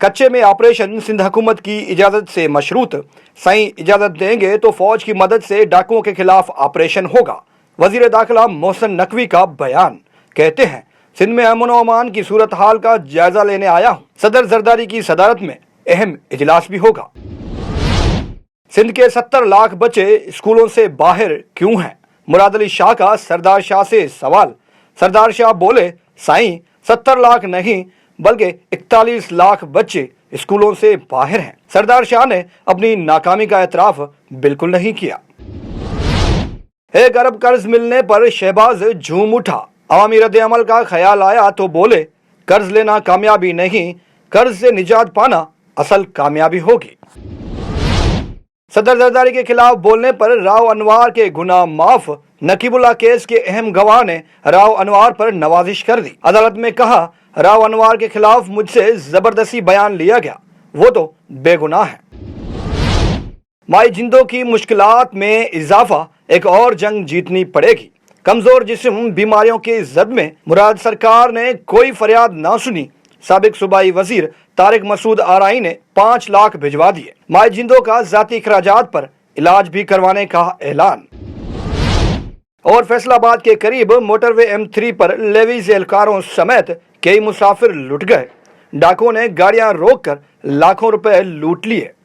کچے میں آپریشن سندھ حکومت کی اجازت سے مشروط، سائیں اجازت دیں گے تو فوج کی مدد سے ڈاکوؤں کے خلاف آپریشن ہوگا۔ وزیر داخلہ محسن نقوی کا بیان، کہتے ہیں سندھ میں امن و امان کی صورتحال کا جائزہ لینے آیا ہوں۔ صدر زرداری کی صدارت میں اہم اجلاس بھی ہوگا۔ سندھ کے 70 لاکھ بچے اسکولوں سے باہر کیوں ہیں؟ مراد علی شاہ کا سردار شاہ سے سوال۔ سردار شاہ بولے، سائیں 70 لاکھ نہیں بلکہ 41 لاکھ بچے اسکولوں سے باہر ہیں۔ سردار شاہ نے اپنی ناکامی کا اعتراف بالکل نہیں کیا۔ 1 ارب قرض ملنے پر شہباز جھوم اٹھا۔ عوامی رد عمل کا خیال آیا تو بولے، قرض لینا کامیابی نہیں، قرض سے نجات پانا اصل کامیابی ہوگی۔ صدر زرداری کے خلاف بولنے پر راؤ انوار کے گناہ معاف۔ نقیب اللہ کیس کے اہم گواہ نے راؤ انوار پر نوازش کر دی۔ عدالت میں کہا، راؤ انوار کے خلاف مجھ سے زبردستی بیان لیا گیا، وہ تو بے گناہ ہے۔ مائی جندوں کی مشکلات میں اضافہ، ایک اور جنگ جیتنی پڑے گی۔ کمزور جسم بیماریوں کے زد میں مراد سرکار نے کوئی فریاد نہ سنی۔ سابق صوبائی وزیر طارق مسعود آرائی نے 5 لاکھ بھجوا دیے۔ مائی جندوں کا ذاتی اخراجات پر علاج بھی کروانے کا اعلان۔ اور فیصل آباد کے قریب موٹر وے M3 پر لیویز اہلکاروں سمیت کئی مسافر لٹ گئے۔ ڈاکوؤں نے گاڑیاں روک کر لاکھوں روپے لوٹ لیے۔